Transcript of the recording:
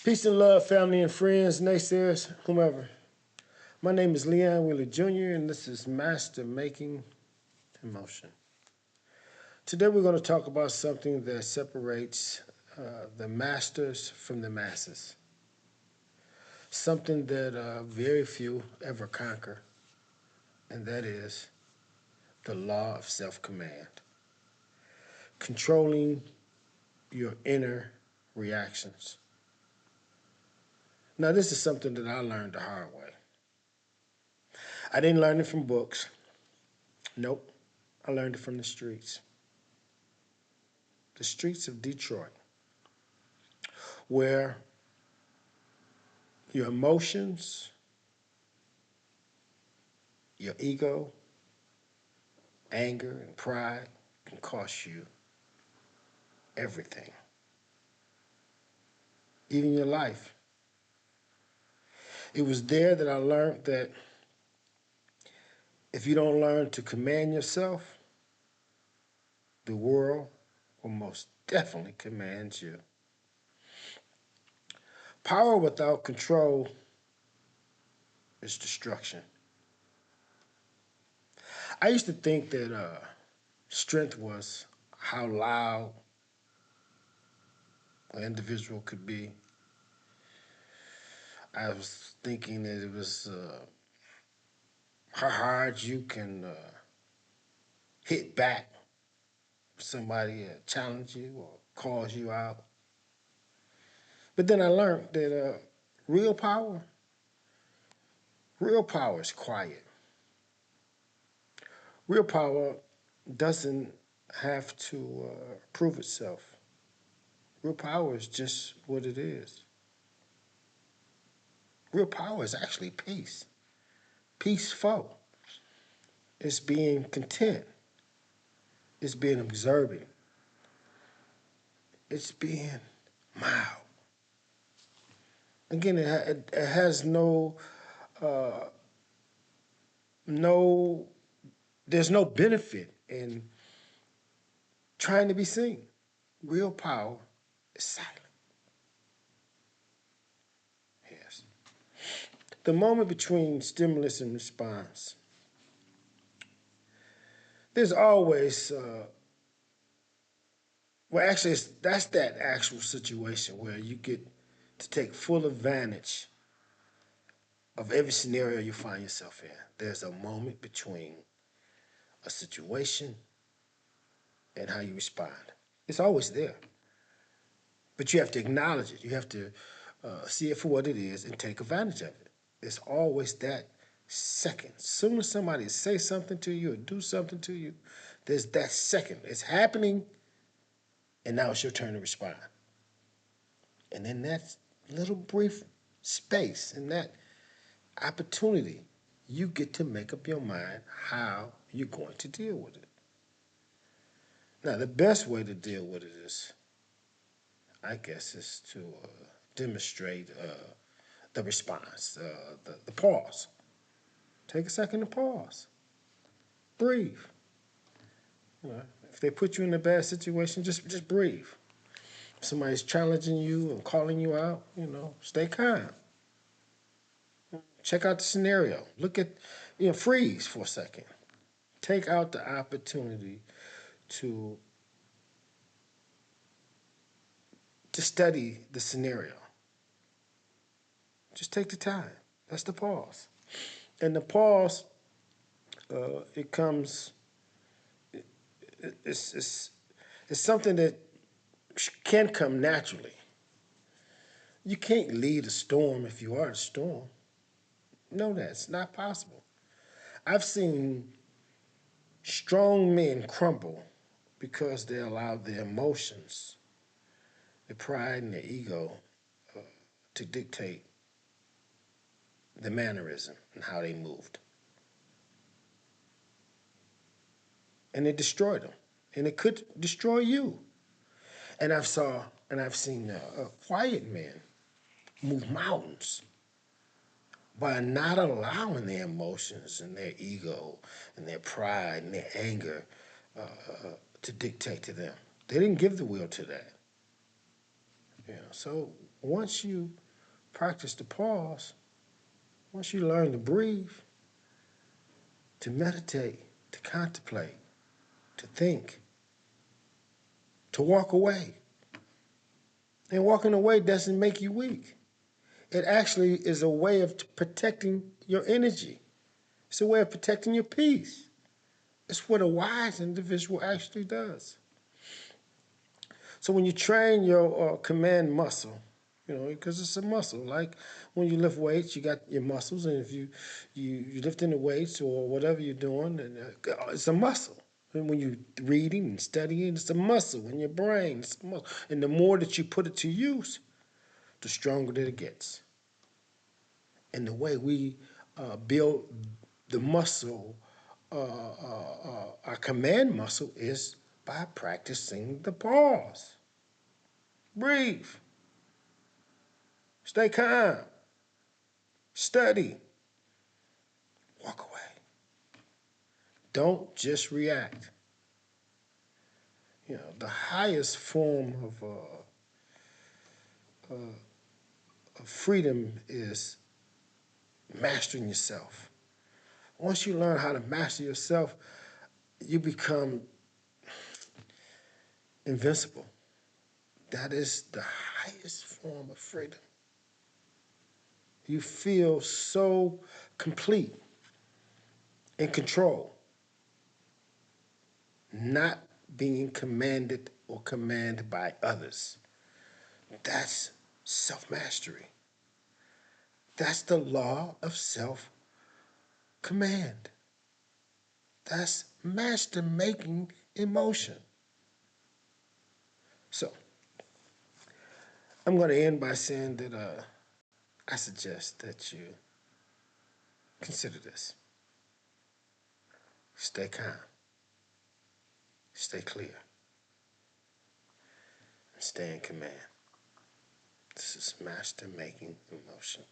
Peace and love, family and friends, naysayers, whomever. My name is Leon Wheeler Jr., and this is Master Making Emotion. Today, we're going to talk about something that separates the masters from the masses, something that very few ever conquer, and that is the law of self command, controlling your inner reactions. Now, this is something that I learned the hard way. I didn't learn it from books. Nope. I learned it from the streets of Detroit, where your emotions, your ego, anger, and pride can cost you everything, even your life. It was there that I learned that if you don't learn to command yourself, the world will most definitely command you. Power without control is destruction. I used to think that strength was how loud an individual could be. I was thinking that it was how hard you can hit back somebody challenge you or calls you out. But then I learned that real power, real power is quiet. Real power doesn't have to prove itself. Real power is just what it is. Real power is actually peace. Peaceful. It's being content. It's being observant. It's being mild. Again, it has uh, no, there's no benefit in trying to be seen. Real power is silent. Yes. The moment between stimulus and response, there's always, well, actually, that's that actual situation where you get to take full advantage of every scenario you find yourself in. There's a moment between a situation and how you respond. It's always there, but you have to acknowledge it. You have to see it for what it is and take advantage of it. It's always that second. As soon as somebody says something to you or do something to you, there's that second. It's happening, and now it's your turn to respond. And in that little brief space, in that opportunity, you get to make up your mind how you're going to deal with it. Now, the best way to deal with it is, I guess, is to demonstrate the response, the pause. Take a second to pause. Breathe. You know, if they put you in a bad situation, just breathe. If somebody's challenging you and calling you out, stay calm. Check out the scenario. Look at, freeze for a second. Take out the opportunity to to study the scenario. Just take the time. That's the pause. And the pause, it comes. It's it's something that can come naturally. You can't lead a storm if you are a storm. No, that's not possible. I've seen strong men crumble because they allowed their emotions, their pride, and their ego to dictate the mannerism and how they moved. And it destroyed them. And it could destroy you. And I've seen quiet men move mountains by not allowing their emotions and their ego and their pride and their anger to dictate to them. They didn't give the will to that. So once you practice the pause, once you learn to breathe, to meditate, to contemplate, to think, to walk away. And walking away doesn't make you weak. It actually is a way of protecting your energy. It's a way of protecting your peace. It's what a wise individual actually does. So when you train your command muscle, because it's a muscle. Like when you lift weights, you got your muscles, and if you lifting the weights or whatever you're doing, and it's a muscle. And when you're reading and studying, it's a muscle in your brain. It's a muscle. And the more that you put it to use, the stronger that it gets. And the way we build the muscle, our command muscle, is by practicing the pause. Breathe. Stay calm. Study. Walk away. Don't just react. The highest form of freedom is mastering yourself. Once you learn how to master yourself, you become invincible. That is the highest form of freedom. You feel so complete, in control, not being commanded or commanded by others. That's self-mastery. That's the law of self-command. That's master making emotion. So I'm going to end by saying that I suggest that you consider this. Stay calm, stay clear, and stay in command. This is master making emotion.